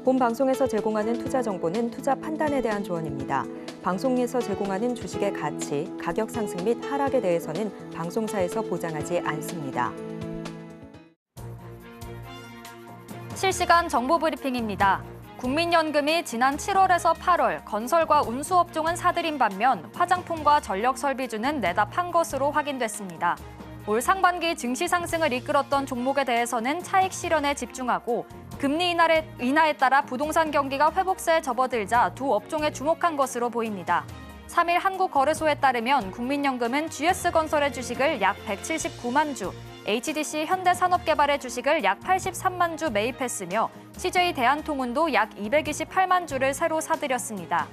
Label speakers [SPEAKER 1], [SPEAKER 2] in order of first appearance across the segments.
[SPEAKER 1] 본 방송에서 제공하는 투자 정보는 투자 판단에 대한 조언입니다. 방송에서 제공하는 주식의 가치, 가격 상승 및 하락에 대해서는 방송사에서 보장하지 않습니다.
[SPEAKER 2] 실시간 정보 브리핑입니다. 국민연금이 지난 7월에서 8월 건설과 운수업종은 사들인 반면 화장품과 전력설비주는 내다판 것으로 확인됐습니다. 올 상반기 증시 상승을 이끌었던 종목에 대해서는 차익 실현에 집중하고 금리 인하에 따라 부동산 경기가 회복세에 접어들자 두 업종에 주목한 것으로 보입니다. 3일 한국거래소에 따르면 국민연금은 GS건설의 주식을 약 179만 주, HDC 현대산업개발의 주식을 약 83만 주 매입했으며 CJ 대한통운도 약 228만 주를 새로 사들였습니다.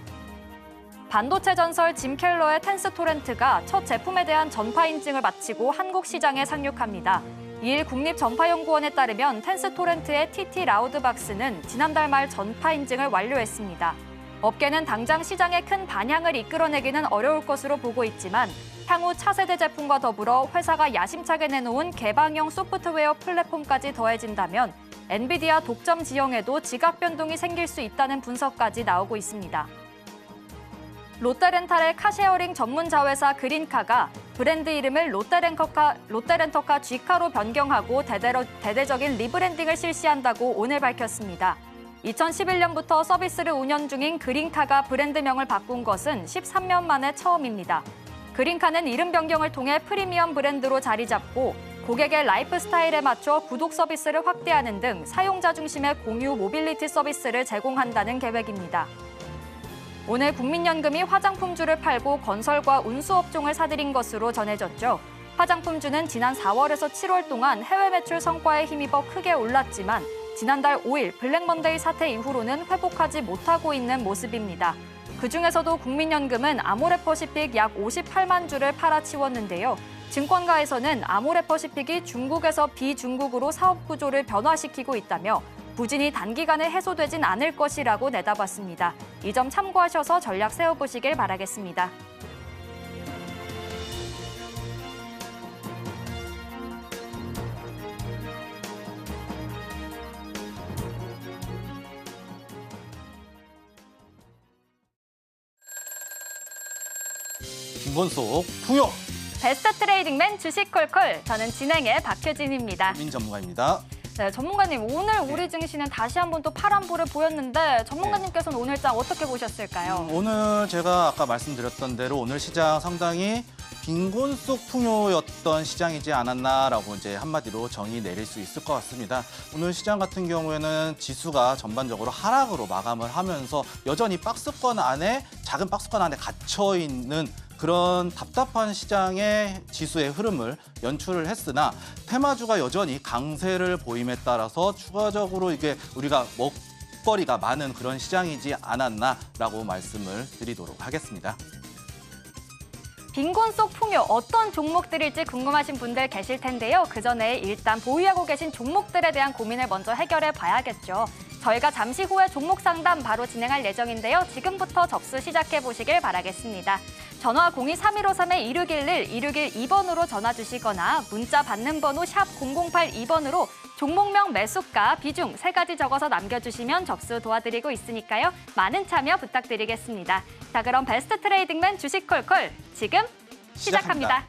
[SPEAKER 2] 반도체 전설 짐 켈러의 텐스토렌트가 첫 제품에 대한 전파 인증을 마치고 한국 시장에 상륙합니다. 이일 국립전파연구원에 따르면 텐스토렌트의 TT 라우드박스는 지난달 말 전파 인증을 완료했습니다. 업계는 당장 시장의 큰 반향을 이끌어내기는 어려울 것으로 보고 있지만 향후 차세대 제품과 더불어 회사가 야심차게 내놓은 개방형 소프트웨어 플랫폼까지 더해진다면 엔비디아 독점 지형에도 지각 변동이 생길 수 있다는 분석까지 나오고 있습니다. 롯데렌탈의 카쉐어링 전문 자회사 그린카가 브랜드 이름을 롯데렌터카 G카로 변경하고 대대적인 리브랜딩을 실시한다고 오늘 밝혔습니다. 2011년부터 서비스를 운영 중인 그린카가 브랜드명을 바꾼 것은 13년 만에 처음입니다. 그린카는 이름 변경을 통해 프리미엄 브랜드로 자리 잡고 고객의 라이프 스타일에 맞춰 구독 서비스를 확대하는 등 사용자 중심의 공유 모빌리티 서비스를 제공한다는 계획입니다. 오늘 국민연금이 화장품주를 팔고 건설과 운수업종을 사들인 것으로 전해졌죠. 화장품주는 지난 4월에서 7월 동안 해외 매출 성과에 힘입어 크게 올랐지만 지난달 5일 블랙먼데이 사태 이후로는 회복하지 못하고 있는 모습입니다. 그중에서도 국민연금은 아모레퍼시픽 약 58만 주를 팔아치웠는데요. 증권가에서는 아모레퍼시픽이 중국에서 비중국으로 사업 구조를 변화시키고 있다며 부진이 단기간에 해소되진 않을 것이라고 내다봤습니다. 이 점 참고하셔서 전략 세워보시길 바라겠습니다.
[SPEAKER 3] 빈곤 속 풍요.
[SPEAKER 2] 베스트 트레이딩맨 주식콜콜. 저는 진행의 박효진입니다.
[SPEAKER 3] 민 전문가입니다.
[SPEAKER 2] 네, 전문가님, 오늘 우리 증시는 다시 한번 또 파란불을 보였는데 전문가님께서는 오늘장 어떻게 보셨을까요?
[SPEAKER 3] 오늘 제가 아까 말씀드렸던 대로 오늘 시장 상당히 빈곤 속 풍요였던 시장이지 않았나라고 이제 한마디로 정의 내릴 수 있을 것 같습니다. 오늘 시장 같은 경우에는 지수가 전반적으로 하락으로 마감을 하면서 여전히 작은 박스권 안에 갇혀 있는 그런 답답한 시장의 지수의 흐름을 연출을 했으나 테마주가 여전히 강세를 보임에 따라서 추가적으로 이게 우리가 먹거리가 많은 그런 시장이지 않았나라고 말씀을 드리도록 하겠습니다.
[SPEAKER 2] 빈곤 속 풍요 어떤 종목들일지 궁금하신 분들 계실 텐데요. 그 전에 일단 보유하고 계신 종목들에 대한 고민을 먼저 해결해 봐야겠죠. 저희가 잠시 후에 종목 상담 바로 진행할 예정인데요. 지금부터 접수 시작해 보시길 바라겠습니다. 전화 02-3153-1611, 1612번으로 전화 주시거나 문자 받는 번호 샵 0082번으로 종목명, 매수가, 비중 3가지 적어서 남겨주시면 접수 도와드리고 있으니까요. 많은 참여 부탁드리겠습니다. 자, 그럼 베스트 트레이딩맨 주식콜콜 지금 시작합니다.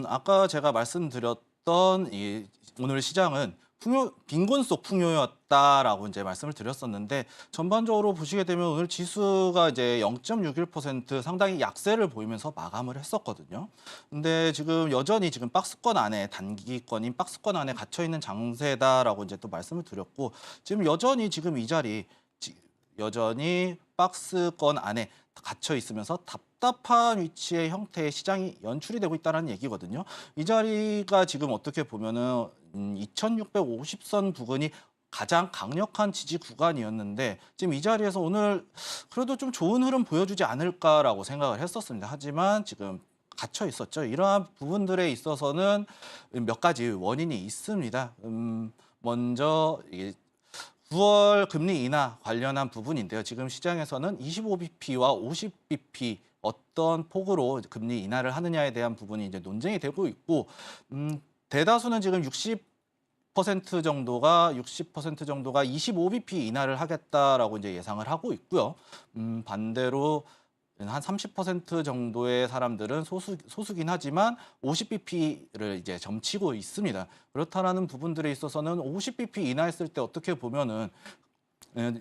[SPEAKER 3] 아까 제가 말씀드렸던 이 오늘 시장은 빈곤 속 풍요였다라고 이제 말씀을 드렸었는데 전반적으로 보시게 되면 오늘 지수가 이제 0.61% 상당히 약세를 보이면서 마감을 했었거든요. 근데 지금 여전히 지금 박스권 안에 단기권인 박스권 안에 갇혀 있는 장세다라고 이제 또 말씀을 드렸고 지금 여전히 지금 이 자리 여전히 박스권 안에 갇혀 있으면서 답답한 위치의 형태의 시장이 연출이 되고 있다는 얘기거든요. 이 자리가 지금 어떻게 보면은 2650선 부근이 가장 강력한 지지 구간이었는데 지금 이 자리에서 오늘 그래도 좀 좋은 흐름 보여주지 않을까라고 생각을 했었습니다. 하지만 지금 갇혀 있었죠. 이러한 부분들에 있어서는 몇 가지 원인이 있습니다. 먼저 이게 9월 금리 인하 관련한 부분인데요. 지금 시장에서는 25bp와 50bp 어떤 폭으로 금리 인하를 하느냐에 대한 부분이 이제 논쟁이 되고 있고 대다수는 지금 60% 정도가 25bp 인하를 하겠다라고 이제 예상을 하고 있고요. 반대로 한 30% 정도의 사람들은 소수긴 하지만 50bp를 이제 점치고 있습니다. 그렇다라는 부분들에 있어서는 50bp 인하했을 때 어떻게 보면은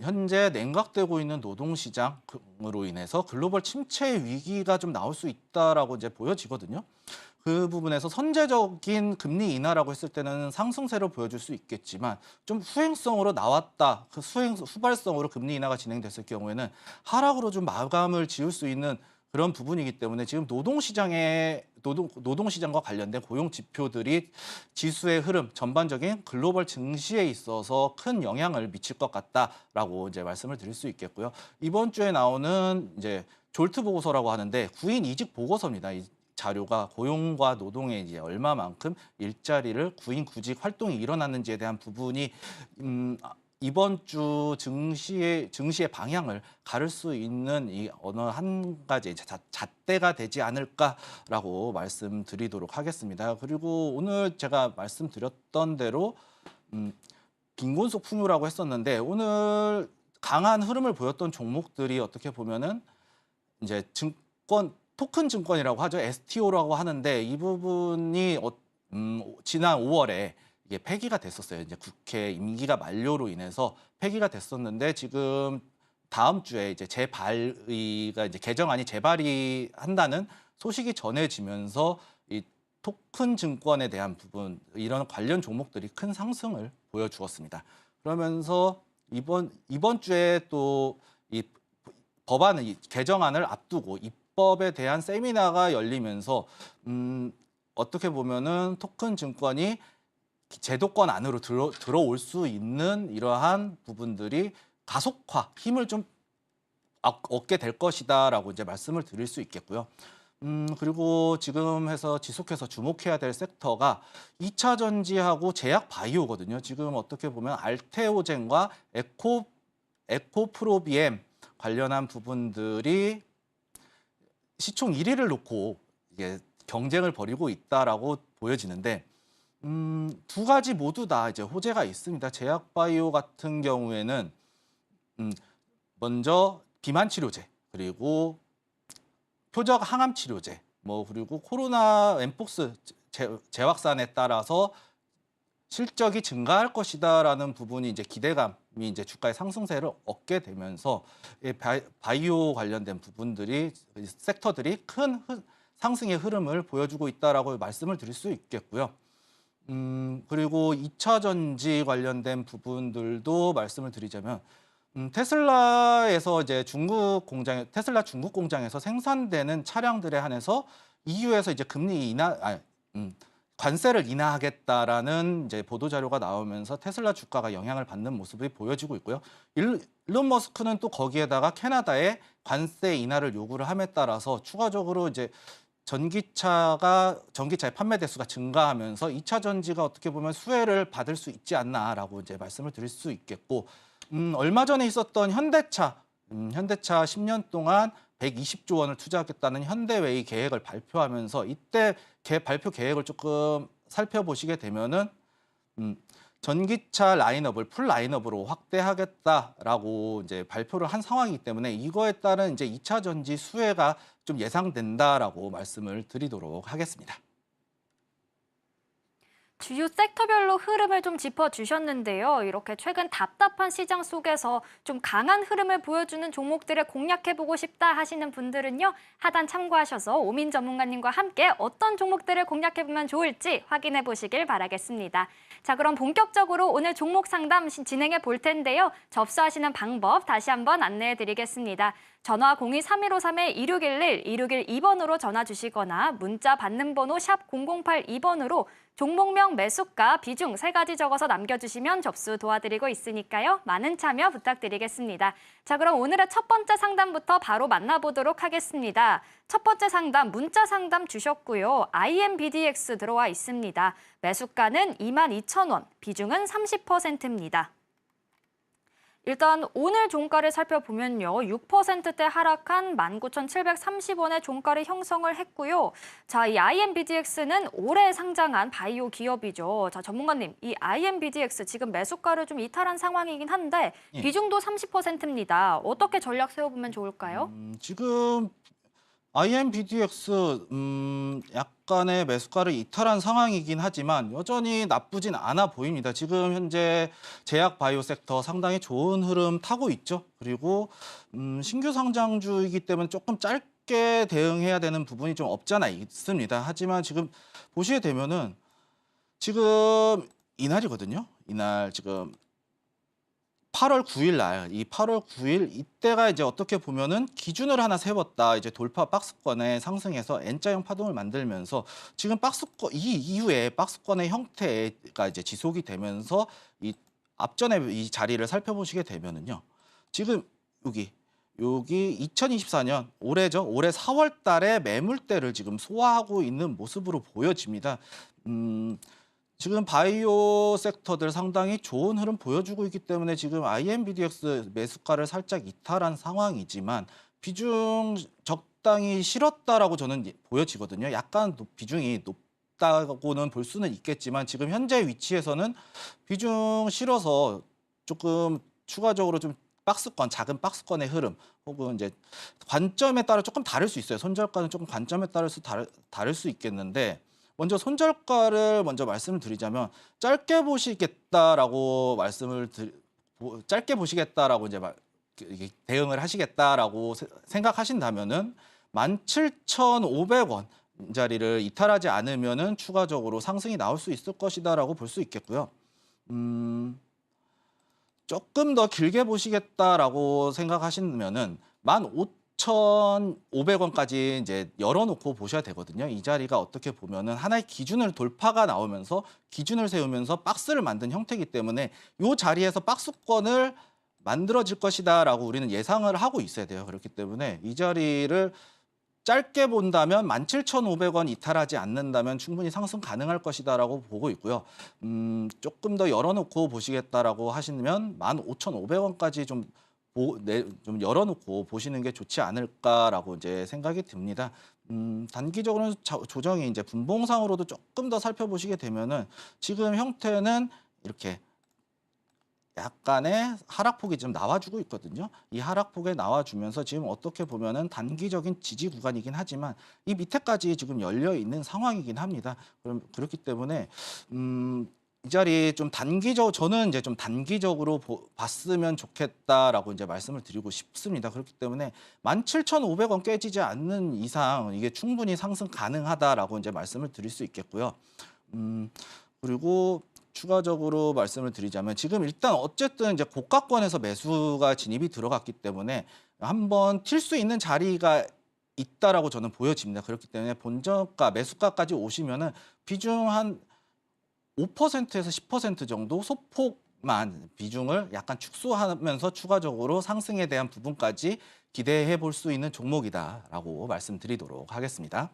[SPEAKER 3] 현재 냉각되고 있는 노동시장으로 인해서 글로벌 침체 위기가 좀 나올 수 있다라고 이제 보여지거든요. 그 부분에서 선제적인 금리 인하라고 했을 때는 상승세를 보여줄 수 있겠지만 좀 후행성으로 나왔다. 그 후발성으로 금리 인하가 진행됐을 경우에는 하락으로 좀 마감을 지을 수 있는 그런 부분이기 때문에 지금 노동시장과 관련된 고용 지표들이 지수의 흐름, 전반적인 글로벌 증시에 있어서 큰 영향을 미칠 것 같다라고 이제 말씀을 드릴 수 있겠고요. 이번 주에 나오는 이제 졸트 보고서라고 하는데 구인 이직 보고서입니다. 이 자료가 고용과 노동에 이제 얼마만큼 일자리를 구인 구직 활동이 일어났는지에 대한 부분이 이번 주 증시의 방향을 가를 수 있는 이 어느 한 가지 잣대가 되지 않을까라고 말씀드리도록 하겠습니다. 그리고 오늘 제가 말씀드렸던 대로 빈곤 속 풍요라고 했었는데 오늘 강한 흐름을 보였던 종목들이 어떻게 보면은 이제 토큰 증권이라고 하죠. STO라고 하는데 이 부분이 지난 5월에 이게 폐기가 됐었어요. 이제 국회 임기가 만료로 인해서 폐기가 됐었는데 지금 다음 주에 이제 재발의가 이제 개정안이 재발의한다는 소식이 전해지면서 이 토큰 증권에 대한 부분 이런 관련 종목들이 큰 상승을 보여주었습니다. 그러면서 이번 주에 또 이 법안의 개정안을 앞두고 입법에 대한 세미나가 열리면서 어떻게 보면은 토큰 증권이 제도권 안으로 들어올 수 있는 이러한 부분들이 가속화, 힘을 좀 얻게 될 것이다라고 이제 말씀을 드릴 수 있겠고요. 그리고 지금 지속해서 주목해야 될 섹터가 2차 전지하고 제약 바이오거든요. 지금 어떻게 보면 알테오젠과 에코프로비엠 관련한 부분들이 시총 1위를 놓고 이게 경쟁을 벌이고 있다라고 보여지는데 두 가지 모두 다 이제 호재가 있습니다. 제약 바이오 같은 경우에는 먼저 비만 치료제 그리고 표적 항암 치료제 그리고 코로나 엠폭스 재확산에 따라서 실적이 증가할 것이다라는 부분이 이제 기대감이 이제 주가의 상승세를 얻게 되면서 바이오 관련된 부분들이 섹터들이 큰 상승의 흐름을 보여주고 있다라고 말씀을 드릴 수 있겠고요. 그리고 2차 전지 관련된 부분들도 말씀을 드리자면 테슬라에서 이제 테슬라 중국 공장에서 생산되는 차량들에 한해서 EU에서 이제 관세를 인하하겠다라는 이제 보도 자료가 나오면서 테슬라 주가가 영향을 받는 모습이 보여지고 있고요. 일론 머스크는 또 거기에다가 캐나다에 관세 인하를 요구를 함에 따라서 추가적으로 이제 전기차의 판매 대수가 증가하면서 2차 전지가 어떻게 보면 수혜를 받을 수 있지 않나라고 이제 말씀을 드릴 수 있겠고, 얼마 전에 있었던 현대차 10년 동안 120조 원을 투자하겠다는 현대웨이 계획을 발표하면서 이때 발표 계획을 조금 살펴보시게 되면은 전기차 라인업을 풀 라인업으로 확대하겠다라고 이제 발표를 한 상황이기 때문에 이거에 따른 이제 2차 전지 수혜가 좀 예상된다라고 말씀을 드리도록 하겠습니다.
[SPEAKER 2] 주요 섹터별로 흐름을 좀 짚어주셨는데요. 이렇게 최근 답답한 시장 속에서 좀 강한 흐름을 보여주는 종목들을 공략해보고 싶다 하시는 분들은요. 하단 참고하셔서 오민 전문가님과 함께 어떤 종목들을 공략해보면 좋을지 확인해 보시길 바라겠습니다. 자, 그럼 본격적으로 오늘 종목 상담 진행해 볼 텐데요. 접수하시는 방법 다시 한번 안내해 드리겠습니다. 전화 02-3153-2611, 2612번으로 전화 주시거나 문자 받는 번호 샵 0082번으로 종목명, 매수가, 비중 3가지 적어서 남겨주시면 접수 도와드리고 있으니까요. 많은 참여 부탁드리겠습니다. 자, 그럼 오늘의 첫 번째 상담부터 바로 만나보도록 하겠습니다. 첫 번째 상담, 문자 상담 주셨고요. IMBDX 들어와 있습니다. 매수가는 22,000원, 비중은 30%입니다. 일단 오늘 종가를 살펴보면요. 6%대 하락한 19,730원의 종가를 형성을 했고요. 자, 이 IMBDX는 올해 상장한 바이오 기업이죠. 자, 전문가님, 이 IMBDX 지금 매수가를 좀 이탈한 상황이긴 한데
[SPEAKER 3] 예.
[SPEAKER 2] 비중도 30%입니다. 어떻게 전략 세워보면 좋을까요?
[SPEAKER 3] 지금 IMBDX 약간의 매수가를 이탈한 상황이긴 하지만 여전히 나쁘진 않아 보입니다. 지금 현재 제약 바이오 섹터 상당히 좋은 흐름 타고 있죠. 그리고 신규 상장주이기 때문에 조금 짧게 대응해야 되는 부분이 좀 없잖아 있습니다. 하지만 지금 보시게 되면은 지금 이날이거든요. 이날 지금 8월 9일 날, 이 8월 9일 이때가 이제 어떻게 보면은 기준을 하나 세웠다. 이제 돌파 박스권에 상승해서 N자형 파동을 만들면서 지금 박스권 이 이후에 박스권의 형태가 이제 지속이 되면서 이 앞전에 이 자리를 살펴보시게 되면은요. 지금 여기 2024년 올해죠. 올해 4월 달에 매물대를 지금 소화하고 있는 모습으로 보여집니다. 지금 바이오 섹터들 상당히 좋은 흐름 보여주고 있기 때문에 지금 IMBDX 매수가를 살짝 이탈한 상황이지만 비중 적당히 실었다라고 저는 보여지거든요. 약간 비중이 높다고는 볼 수는 있겠지만 지금 현재 위치에서는 비중 실어서 조금 추가적으로 좀 박스권, 작은 박스권의 흐름 혹은 이제 관점에 따라 조금 다를 수 있어요. 손절가는 조금 관점에 따라서 다를 수 있겠는데 먼저 손절가를 먼저 말씀을 드리자면 짧게 보시겠다라고 이제 대응을 하시겠다라고 생각하신다면은 17,500원 자리를 이탈하지 않으면은 추가적으로 상승이 나올 수 있을 것이다라고 볼 수 있겠고요. 조금 더 길게 보시겠다라고 생각하시면은 15,500원까지 이제 열어놓고 보셔야 되거든요. 이 자리가 어떻게 보면은 하나의 기준을 돌파가 나오면서 기준을 세우면서 박스를 만든 형태이기 때문에 이 자리에서 박스권을 만들어질 것이다라고 우리는 예상을 하고 있어야 돼요. 그렇기 때문에 이 자리를 짧게 본다면 17,500원 이탈하지 않는다면 충분히 상승 가능할 것이다라고 보고 있고요. 조금 더 열어놓고 보시겠다라고 하시면 15,500원까지 좀 열어놓고 보시는 게 좋지 않을까라고 이제 생각이 듭니다. 단기적으로는 조정이 이제 분봉상으로도 조금 더 살펴보시게 되면은 지금 형태는 이렇게 약간의 하락폭이 좀 나와주고 있거든요. 이 하락폭에 나와주면서 지금 어떻게 보면은 단기적인 지지 구간이긴 하지만 이 밑에까지 지금 열려 있는 상황이긴 합니다. 그렇기 때문에 이 자리 좀 저는 이제 좀 단기적으로 봤으면 좋겠다라고 이제 말씀을 드리고 싶습니다. 그렇기 때문에 17,500원 깨지지 않는 이상 이게 충분히 상승 가능하다라고 이제 말씀을 드릴 수 있겠고요. 그리고 추가적으로 말씀을 드리자면 지금 일단 어쨌든 이제 고가권에서 매수가 진입이 들어갔기 때문에 한번 튈 수 있는 자리가 있다라고 저는 보여집니다. 그렇기 때문에 본저가 매수가까지 오시면은 비중 한 5%에서 10% 정도 소폭만 비중을 약간 축소하면서 추가적으로 상승에 대한 부분까지 기대해 볼 수 있는 종목이다라고 말씀드리도록 하겠습니다.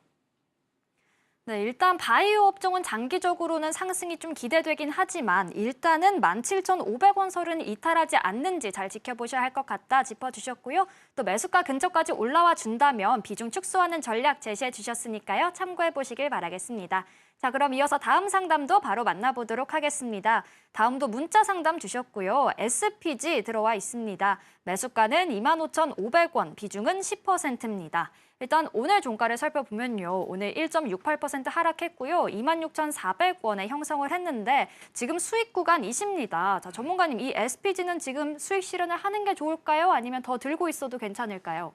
[SPEAKER 2] 네, 일단 바이오 업종은 장기적으로는 상승이 좀 기대되긴 하지만 일단은 17,500원 선은 이탈하지 않는지 잘 지켜보셔야 할 것 같다 짚어주셨고요. 또 매수가 근처까지 올라와 준다면 비중 축소하는 전략 제시해 주셨으니까요. 참고해 보시길 바라겠습니다. 자, 그럼 이어서 다음 상담도 바로 만나보도록 하겠습니다. 다음도 문자 상담 주셨고요. SPG 들어와 있습니다. 매수가는 25,500원, 비중은 10%입니다. 일단 오늘 종가를 살펴보면요. 오늘 1.68% 하락했고요. 26,400원에 형성을 했는데 지금 수익 구간이십니다. 자, 전문가님, 이 SPG는 지금 수익 실현을 하는 게 좋을까요? 아니면 더 들고 있어도 괜찮을까요?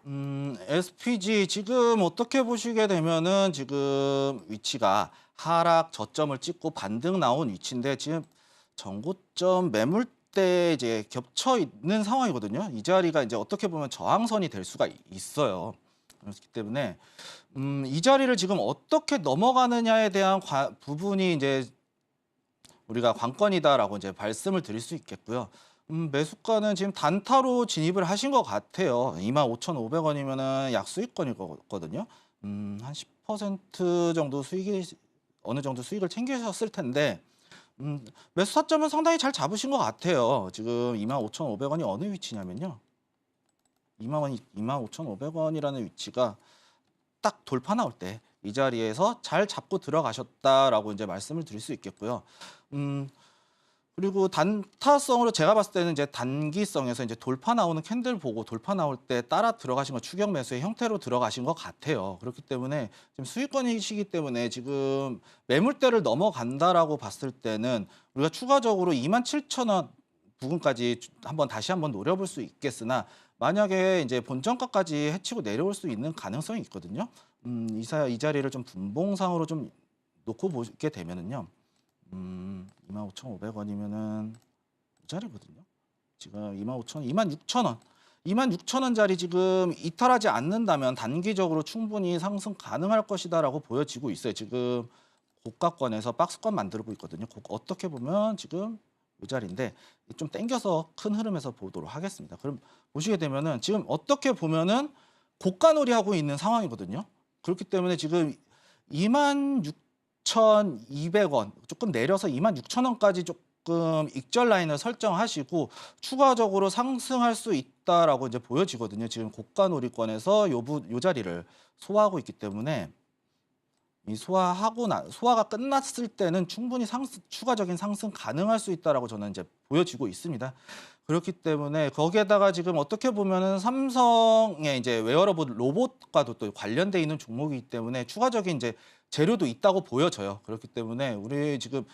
[SPEAKER 3] SPG 지금 어떻게 보시게 되면은 지금 위치가 하락 저점을 찍고 반등 나온 위치인데 지금 전고점 매물대 이제 겹쳐 있는 상황이거든요. 이 자리가 이제 어떻게 보면 저항선이 될 수가 있어요. 그렇기 때문에 이 자리를 지금 어떻게 넘어가느냐에 대한 부분이 이제 우리가 관건이다라고 이제 말씀을 드릴 수 있겠고요. 매수가는 지금 단타로 진입을 하신 것 같아요. 25,500원이면은 약수익권이거든요. 한 10% 정도 수익이 어느 정도 수익을 챙기셨을 텐데 매수 타점은 상당히 잘 잡으신 것 같아요. 지금 25,500원이 어느 위치냐면요. 25,500원이라는 위치가 딱 돌파 나올 때 이 자리에서 잘 잡고 들어가셨다라고 이제 말씀을 드릴 수 있겠고요. 그리고 단타성으로 제가 봤을 때는 이제 단기성에서 이제 돌파 나오는 캔들 보고 돌파 나올 때 따라 들어가신 거 추격 매수의 형태로 들어가신 것 같아요. 그렇기 때문에 지금 수익권이시기 때문에 지금 매물대를 넘어간다라고 봤을 때는 우리가 추가적으로 27,000원 부근까지 다시 한번 노려볼 수 있겠으나 만약에 이제 본전가까지 해치고 내려올 수 있는 가능성이 있거든요. 이 자리를 좀 분봉상으로 좀 놓고 보게 되면은요. 25,500원이면은 이 자리거든요. 지금 26,000원. 26,000원짜리 지금 이탈하지 않는다면 단기적으로 충분히 상승 가능할 것이다라고 보여지고 있어요. 지금 고가권에서 박스권 만들고 있거든요. 어떻게 보면 지금 이 자리인데 좀 땡겨서 큰 흐름에서 보도록 하겠습니다. 그럼 보시게 되면은 지금 어떻게 보면은 고가놀이 하고 있는 상황이거든요. 그렇기 때문에 지금 26,200원 조금 내려서 26,000원까지 조금 익절 라인을 설정하시고 추가적으로 상승할 수 있다라고 이제 보여지거든요. 지금 고가놀이권에서 요 자리를 소화하고 있기 때문에 이 소화가 끝났을 때는 충분히 추가적인 상승 가능할 수 있다라고 저는 이제 보여지고 있습니다. 그렇기 때문에 거기에다가 지금 어떻게 보면은 삼성의 이제 웨어러블 로봇과도 또 관련돼 있는 종목이기 때문에 추가적인 이제 재료도 있다고 보여져요. 그렇기 때문에 우리 지금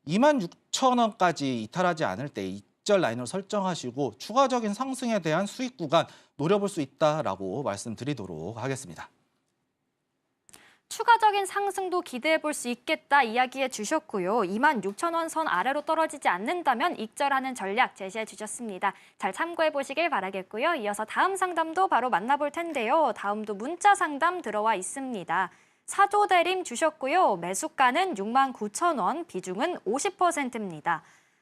[SPEAKER 3] 26,000원까지 이탈하지 않을 때 익절 라인을 설정하시고 추가적인 상승에 대한 수익 구간 노려볼 수 있다라고 말씀드리도록 하겠습니다.
[SPEAKER 2] 추가적인 상승도 기대해 볼 수 있겠다 이야기해 주셨고요. 26,000원 선 아래로 떨어지지 않는다면 익절하는 전략 제시해 주셨습니다. 잘 참고해 보시길 바라겠고요. 이어서 다음 상담도 바로 만나볼 텐데요. 다음도 문자 상담 들어와 있습니다. 사조 대림 주셨고요. 매수가는 69,000원, 비중은 50%입니다.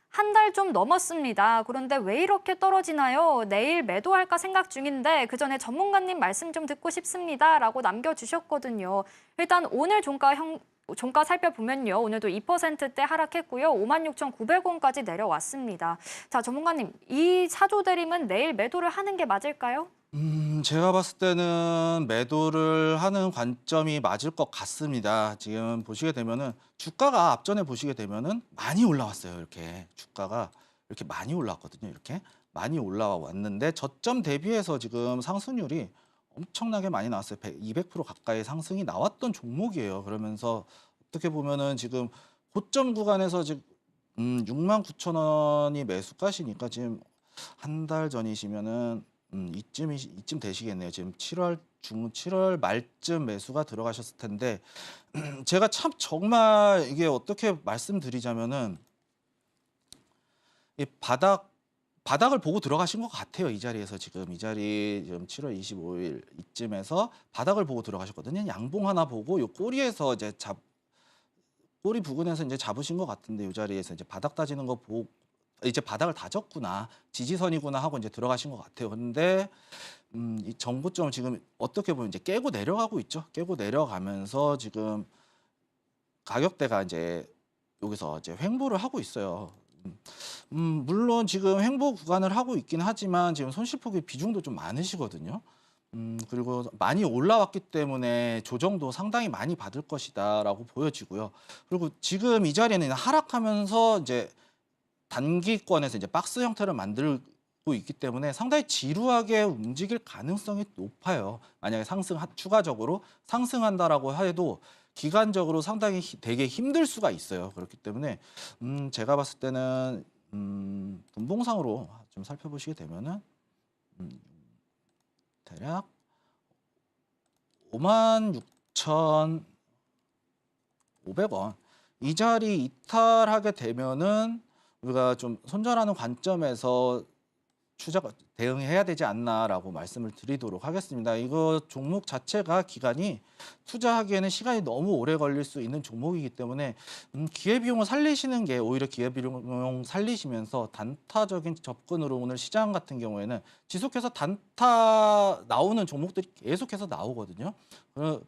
[SPEAKER 2] 한 달 좀 넘었습니다. 그런데 왜 이렇게 떨어지나요? 내일 매도할까 생각 중인데 그 전에 전문가님 말씀 좀 듣고 싶습니다. 라고 남겨주셨거든요. 일단 오늘 종가 살펴보면요. 오늘도 2%대 하락했고요. 56,900원까지 내려왔습니다. 자, 전문가님, 이 사조 대림은 내일 매도를 하는 게 맞을까요?
[SPEAKER 3] 제가 봤을 때는 매도를 하는 관점이 맞을 것 같습니다. 지금 보시게 되면은 주가가 앞전에 보시게 되면은 많이 올라왔어요. 이렇게 주가가 이렇게 많이 올라왔거든요. 이렇게 많이 올라왔는데 저점 대비해서 지금 상승률이 엄청나게 많이 나왔어요. 200% 가까이 상승이 나왔던 종목이에요. 그러면서 어떻게 보면은 지금 고점 구간에서 지금 69,000원이 매수가시니까 지금 한 달 전이시면은 이쯤 되시겠네요. 지금 7월 말쯤 매수가 들어가셨을 텐데 제가 참 정말 이게 어떻게 말씀드리자면은 이 바닥을 보고 들어가신 것 같아요. 이 자리에서 지금 이 자리 지금 7월 25일 이쯤에서 바닥을 보고 들어가셨거든요. 양봉 하나 보고 요 꼬리에서 이제 꼬리 부근에서 이제 잡으신 것 같은데 이 자리에서 이제 바닥 다지는 거 보고 이제 바닥을 다졌구나, 지지선이구나 하고 이제 들어가신 것 같아요. 그런데 이 정고점을 지금 어떻게 보면 이제 깨고 내려가고 있죠. 깨고 내려가면서 지금 가격대가 이제 여기서 이제 횡보를 하고 있어요. 물론 지금 횡보 구간을 하고 있긴 하지만 지금 손실폭의 비중도 좀 많으시거든요. 그리고 많이 올라왔기 때문에 조정도 상당히 많이 받을 것이다라고 보여지고요. 그리고 지금 이 자리에는 하락하면서 이제 단기권에서 이제 박스 형태를 만들고 받고 있기 때문에 상당히 지루하게 움직일 가능성이 높아요. 만약에 추가적으로 상승한다라고 해도 기간적으로 상당히 되게 힘들 수가 있어요. 그렇기 때문에 제가 봤을 때는 분봉상으로 좀 살펴보시게 되면은 대략 56,500원 이 자리 이탈하게 되면은 우리가 좀 손절하는 관점에서 대응해야 되지 않나라고 말씀을 드리도록 하겠습니다. 이거 종목 자체가 기간이 투자하기에는 시간이 너무 오래 걸릴 수 있는 종목이기 때문에 기회비용을 살리시는 게 오히려 기회비용 살리시면서 단타적인 접근으로 오늘 시장 같은 경우에는 지속해서 단타 나오는 종목들이 계속해서 나오거든요.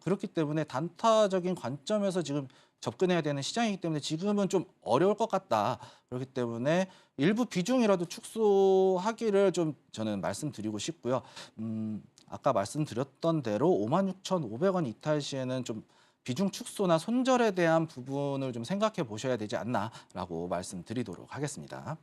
[SPEAKER 3] 그렇기 때문에 단타적인 관점에서 지금 접근해야 되는 시장이기 때문에 지금은 좀 어려울 것 같다. 그렇기 때문에 일부 비중이라도 축소하기를 좀 저는 말씀드리고 싶고요. 아까 말씀드렸던 대로 56,500원 이탈 시에는 좀 비중 축소나 손절에 대한 부분을 좀 생각해 보셔야 되지 않나라고 말씀드리도록 하겠습니다.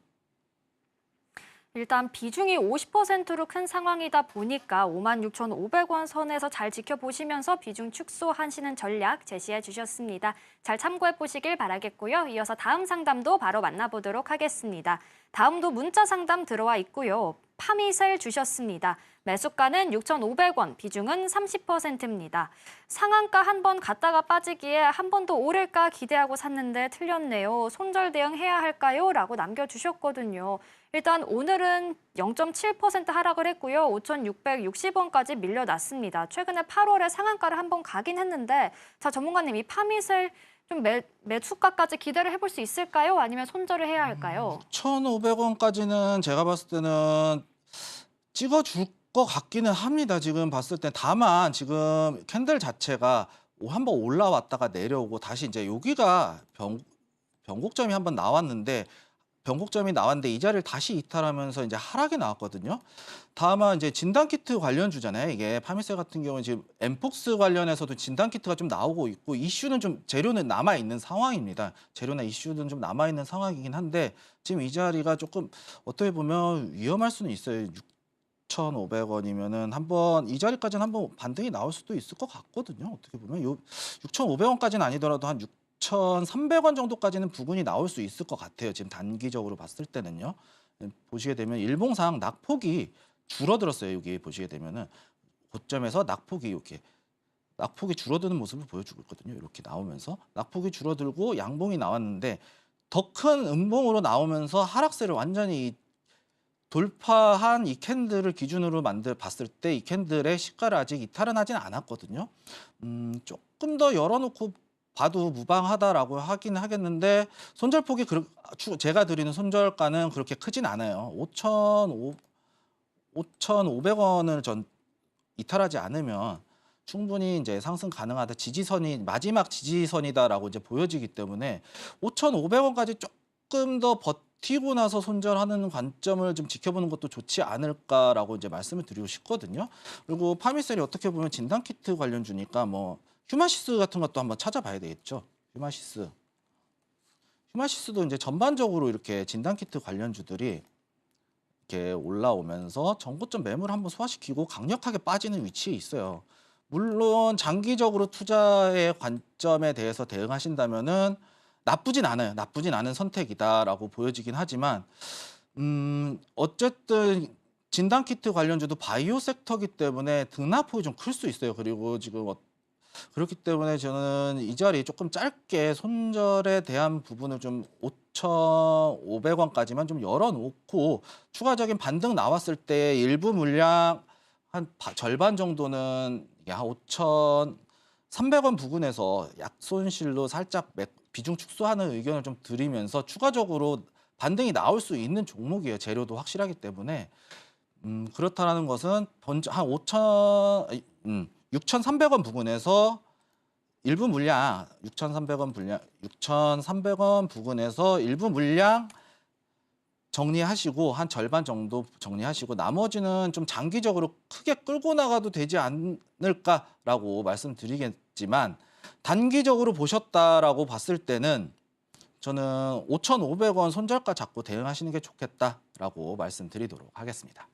[SPEAKER 2] 일단 비중이 50%로 큰 상황이다 보니까 56,500원 선에서 잘 지켜보시면서 비중 축소하시는 전략 제시해 주셨습니다. 잘 참고해 보시길 바라겠고요. 이어서 다음 상담도 바로 만나보도록 하겠습니다. 다음도 문자 상담 들어와 있고요. 파미셀 주셨습니다. 매수가는 6,500원, 비중은 30%입니다. 상한가 한 번 갔다가 빠지기에 한 번 더 오를까 기대하고 샀는데 틀렸네요. 손절 대응해야 할까요? 라고 남겨주셨거든요. 일단 오늘은 0.7% 하락을 했고요. 5,660원까지 밀려났습니다. 최근에 8월에 상한가를 한 번 가긴 했는데 자 전문가님 이 파밋을 좀 매수가까지 기대를 해볼 수 있을까요? 아니면 손절을 해야 할까요?
[SPEAKER 3] 6,500원까지는 제가 봤을 때는 찍어줄 것 같기는 합니다. 지금 봤을 때 다만 지금 캔들 자체가 한번 올라왔다가 내려오고 다시 이제 여기가 변곡점이 한번 나왔는데 이 자리를 다시 이탈하면서 이제 하락이 나왔거든요. 다만 이제 진단키트 관련주잖아요. 이게 파미셀 같은 경우는 지금 엠폭스 관련해서도 진단키트가 좀 나오고 있고 이슈는 좀 재료는 남아 있는 상황입니다. 재료나 이슈는 좀 남아 있는 상황이긴 한데 지금 이 자리가 조금 어떻게 보면 위험할 수는 있어요. 6,500원이면은 한번 이 자리까지는 한번 반등이 나올 수도 있을 것 같거든요. 어떻게 보면 6,500원까지는 아니더라도 한 6,300원 정도까지는 부근이 나올 수 있을 것 같아요. 지금 단기적으로 봤을 때는요. 보시게 되면 일봉상 낙폭이 줄어들었어요. 여기 보시게 되면은 고점에서 낙폭이 줄어드는 모습을 보여주고 있거든요. 이렇게 나오면서 낙폭이 줄어들고 양봉이 나왔는데 더 큰 음봉으로 나오면서 하락세를 완전히 돌파한 이 캔들을 기준으로 봤을 때 이 캔들의 시가를 아직 이탈은 하진 않았거든요. 조금 더 열어놓고 봐도 무방하다라고 하긴 하겠는데 손절폭이 제가 드리는 손절가는 그렇게 크진 않아요. 5,500원을 전 이탈하지 않으면 충분히 이제 상승 가능하다. 마지막 지지선이다라고 이제 보여지기 때문에 5,500원까지 조금 더 버티고 나서 손절하는 관점을 좀 지켜보는 것도 좋지 않을까라고 이제 말씀을 드리고 싶거든요. 그리고 파미셀이 어떻게 보면 진단키트 관련주니까 뭐 휴마시스 같은 것도 한번 찾아봐야 되겠죠. 휴마시스도 이제 전반적으로 이렇게 진단키트 관련주들이 이렇게 올라오면서 전고점 매물을 한번 소화시키고 강력하게 빠지는 위치에 있어요. 물론 장기적으로 투자의 관점에 대해서 대응하신다면은 나쁘진 않은 선택이다라고 보여지긴 하지만 어쨌든 진단키트 관련주도 바이오 섹터이기 때문에 등락폭이 좀 클 수 있어요. 그리고 지금 그렇기 때문에 저는 이 자리 조금 짧게 손절에 대한 부분을 좀 5,500원까지만 좀 열어놓고 추가적인 반등 나왔을 때 일부 물량 한 절반 정도는 한 5,300원 부근에서 약손실로 살짝 비중 축소하는 의견을 좀 드리면서 추가적으로 반등이 나올 수 있는 종목이에요. 재료도 확실하기 때문에 그렇다는 것은 한 6,300원 부근에서 일부 물량 6,300원 부근에서 일부 물량 정리하시고 한 절반 정도 정리하시고 나머지는 좀 장기적으로 크게 끌고 나가도 되지 않을까라고 말씀드리겠지만 단기적으로 보셨다라고 봤을 때는 저는 5,500원 손절가 잡고 대응하시는 게 좋겠다라고 말씀드리도록 하겠습니다.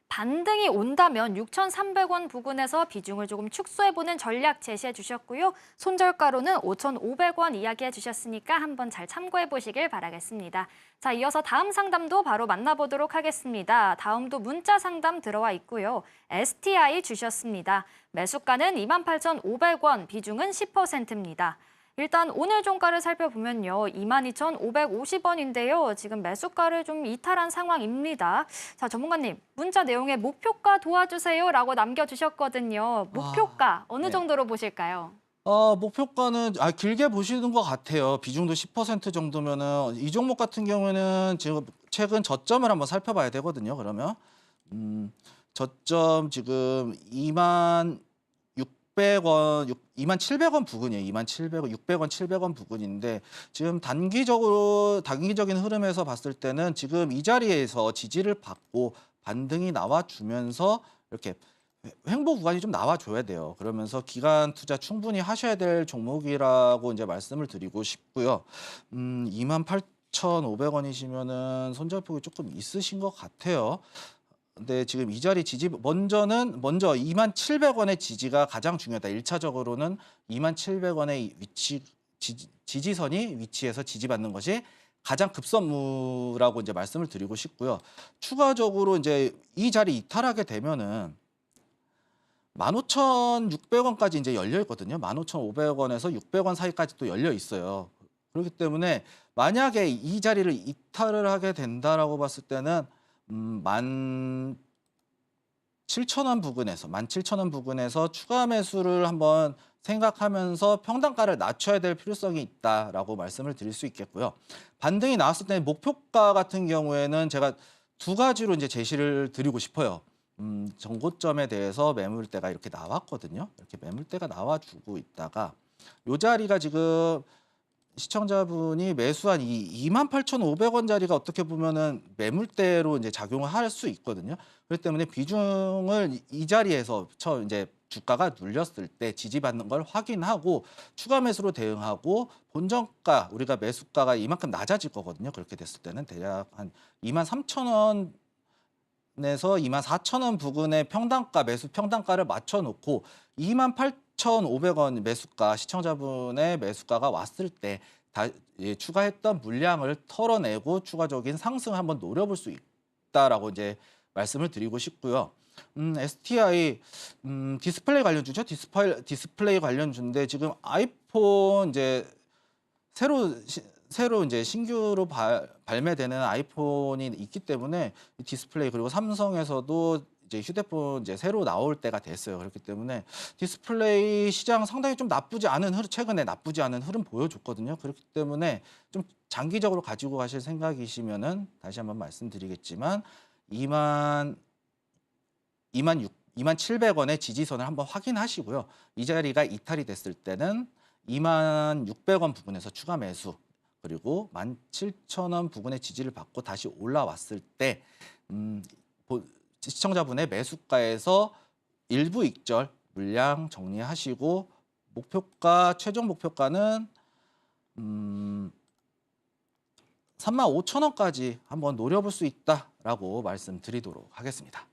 [SPEAKER 2] 반등이 온다면 6,300원 부근에서 비중을 조금 축소해보는 전략 제시해 주셨고요. 손절가로는 5,500원 이야기해 주셨으니까 한번 잘 참고해 보시길 바라겠습니다. 자, 이어서 다음 상담도 바로 만나보도록 하겠습니다. 다음도 문자 상담 들어와 있고요. STI 주셨습니다. 매수가는 28,500원, 비중은 10%입니다. 일단 오늘 종가를 살펴보면요. 22,550원인데요. 지금 매수가를 좀 이탈한 상황입니다. 자, 전문가님, 문자 내용에 목표가 도와주세요라고 남겨주셨거든요. 목표가 어느
[SPEAKER 3] 네.
[SPEAKER 2] 정도로 보실까요?
[SPEAKER 3] 목표가는 길게 보시는 것 같아요. 비중도 10% 정도면은 이 종목 같은 경우에는 지금 최근 저점을 한번 살펴봐야 되거든요. 그러면 저점 지금 27,000원 부근이에요. 27,000원, 600원, 700원 부근인데 지금 단기적인 흐름에서 봤을 때는 지금 이 자리에서 지지를 받고 반등이 나와주면서 이렇게 횡보 구간이 좀 나와줘야 돼요. 그러면서 기간 투자 충분히 하셔야 될 종목이라고 이제 말씀을 드리고 싶고요. 28,500원이시면은 손절폭이 조금 있으신 것 같아요. 근데 지금 이 자리 지지 먼저 27,000원의 지지가 가장 중요하다. 1차적으로는 27,000원의 지지선이 위치해서 지지받는 것이 가장 급선무라고 이제 말씀을 드리고 싶고요. 추가적으로 이제 이 자리 이탈하게 되면은 15,600원까지 이제 열려 있거든요. 15,500원에서 600원 사이까지 또 열려 있어요. 그렇기 때문에 만약에 이 자리를 이탈을 하게 된다라고 봤을 때는 17,000원 부근에서 추가 매수를 한번 생각하면서 평단가를 낮춰야 될 필요성이 있다라고 말씀을 드릴 수 있겠고요. 반등이 나왔을 때 목표가 같은 경우에는 제가 두 가지로 이제 제시를 드리고 싶어요. 전고점에 대해서 매물대가 이렇게 나왔거든요. 이렇게 매물대가 나와주고 있다가 이 자리가 지금 시청자분이 매수한 이 28,500원짜리가 어떻게 보면은 매물대로 이제 작용을 할 수 있거든요. 그렇기 때문에 비중을 이 자리에서 이제 주가가 눌렸을 때 지지받는 걸 확인하고 추가 매수로 대응하고 본전가 우리가 매수가가 이만큼 낮아질 거거든요. 그렇게 됐을 때는 대략 한 23,000원 에서 24,000원 부근의 매수 평단가를 맞춰놓고 28,500원 매수가 시청자분의 매수가가 왔을 때 추가했던 물량을 털어내고 추가적인 상승을 한번 노려볼 수 있다라고 이제 말씀을 드리고 싶고요. STI 디스플레이 관련주죠. 디스플레이 관련주인데 지금 아이폰 이제 새로 이제 신규로 발매되는 아이폰이 있기 때문에 디스플레이 그리고 삼성에서도 이제 휴대폰 이제 새로 나올 때가 됐어요. 그렇기 때문에 디스플레이 시장 상당히 좀 최근에 나쁘지 않은 흐름 보여줬거든요. 그렇기 때문에 좀 장기적으로 가지고 가실 생각이시면은 다시 한번 말씀드리겠지만 27,000원의 지지선을 한번 확인하시고요. 이 자리가 이탈이 됐을 때는 26,000원 부근에서 추가 매수 그리고 17,000원 부근의 지지를 받고 다시 올라왔을 때 시청자분의 매수가에서 일부 익절 물량 정리하시고 최종 목표가는 35,000원까지 한번 노려볼 수 있다라고 말씀드리도록 하겠습니다.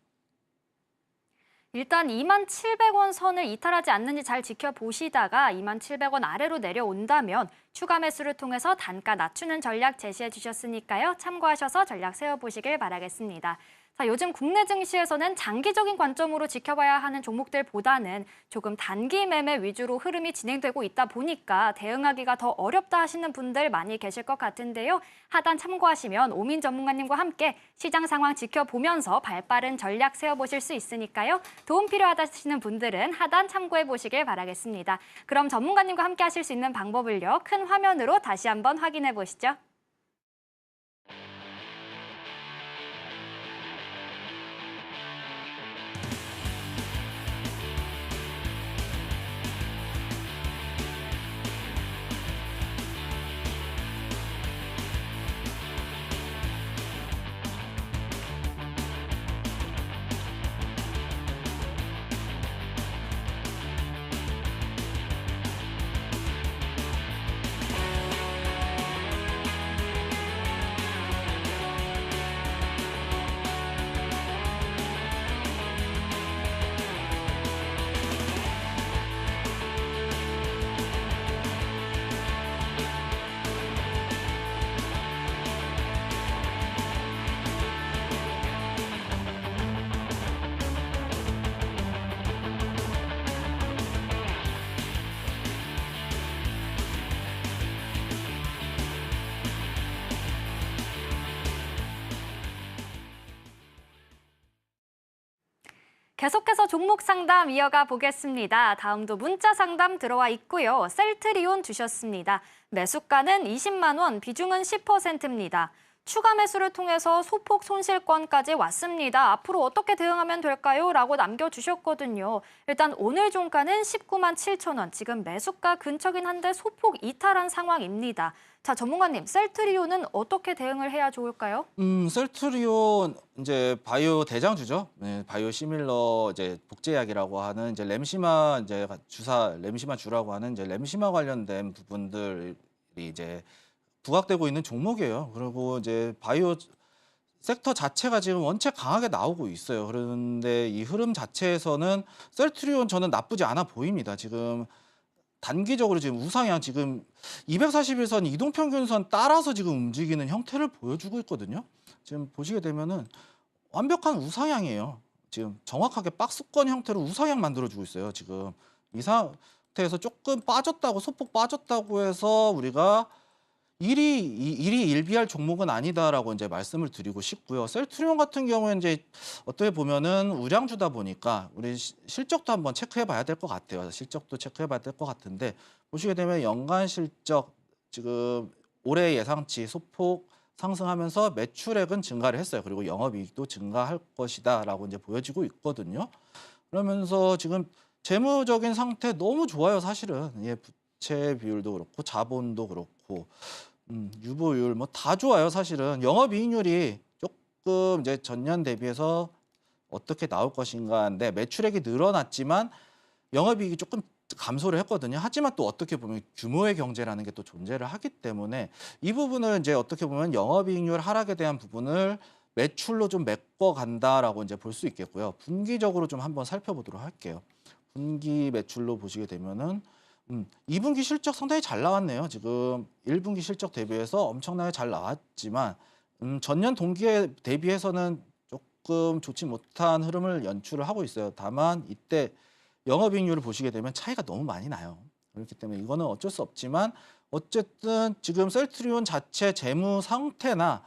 [SPEAKER 2] 일단 27,000원 선을 이탈하지 않는지 잘 지켜보시다가 27,000원 아래로 내려온다면 추가 매수를 통해서 단가 낮추는 전략 제시해 주셨으니까요. 참고하셔서 전략 세워보시길 바라겠습니다. 자, 요즘 국내 증시에서는 장기적인 관점으로 지켜봐야 하는 종목들보다는 조금 단기 매매 위주로 흐름이 진행되고 있다 보니까 대응하기가 더 어렵다 하시는 분들 많이 계실 것 같은데요. 하단 참고하시면 오민 전문가님과 함께 시장 상황 지켜보면서 발빠른 전략 세워보실 수 있으니까요. 도움 필요하다 하시는 분들은 하단 참고해 보시길 바라겠습니다. 그럼 전문가님과 함께 하실 수 있는 방법을요. 큰 화면으로 다시 한번 확인해 보시죠. 계속해서 종목 상담 이어가 보겠습니다. 다음도 문자 상담 들어와 있고요. 셀트리온 주셨습니다. 매수가는 20만 원, 비중은 10%입니다. 추가 매수를 통해서 소폭 손실권까지 왔습니다. 앞으로 어떻게 대응하면 될까요? 라고 남겨주셨거든요. 일단 오늘 종가는 19만 7천 원, 지금 매수가 근처긴 한데 소폭 이탈한 상황입니다. 자, 전문가님, 셀트리온은 어떻게 대응을 해야 좋을까요?
[SPEAKER 3] 셀트리온 이제 바이오 대장주죠. 네, 바이오 시밀러 이제 복제약이라고 하는 이제 램시마 이제 램시마 주라고 하는 이제 램시마 관련된 부분들이 이제 부각되고 있는 종목이에요. 그리고 이제 바이오 섹터 자체가 지금 원체 강하게 나오고 있어요. 그런데 이 흐름 자체에서는 셀트리온 저는 나쁘지 않아 보입니다. 지금 단기적으로 지금 우상향 지금 241선 이동평균선 따라서 지금 움직이는 형태를 보여주고 있거든요. 지금 보시게 되면은 완벽한 우상향이에요. 지금 정확하게 박스권 형태로 우상향 만들어주고 있어요. 지금 이 상태에서 조금 빠졌다고 소폭 빠졌다고 해서 우리가 일이 일비할 종목은 아니다라고 이제 말씀을 드리고 싶고요. 셀트리온 같은 경우에 이제 어떻게 보면은 우량주다 보니까 우리 실적도 한번 체크해봐야 될 것 같아요. 실적도 체크해봐야 될 것 같은데 보시게 되면 연간 실적 지금 올해 예상치 소폭 상승하면서 매출액은 증가를 했어요. 그리고 영업이익도 증가할 것이다라고 이제 보여지고 있거든요. 그러면서 지금 재무적인 상태 너무 좋아요. 사실은 부채 비율도 그렇고 자본도 그렇고 유보율 뭐 다 좋아요. 사실은 영업이익률이 조금 이제 전년 대비해서 어떻게 나올 것인가인데 매출액이 늘어났지만 영업이익이 조금 감소를 했거든요. 하지만 또 어떻게 보면 규모의 경제라는 게 또 존재를 하기 때문에 이 부분을 이제 어떻게 보면 영업이익률 하락에 대한 부분을 매출로 좀 메꿔간다라고 이제 볼 수 있겠고요. 분기적으로 좀 한번 살펴보도록 할게요. 분기 매출로 보시게 되면은 2분기 실적 상당히 잘 나왔네요. 지금 1분기 실적 대비해서 엄청나게 잘 나왔지만 전년 동기에 대비해서는 조금 좋지 못한 흐름을 연출을 하고 있어요. 다만 이때 영업이익률을 보시게 되면 차이가 너무 많이 나요. 그렇기 때문에 이거는 어쩔 수 없지만 어쨌든 지금 셀트리온 자체 재무 상태나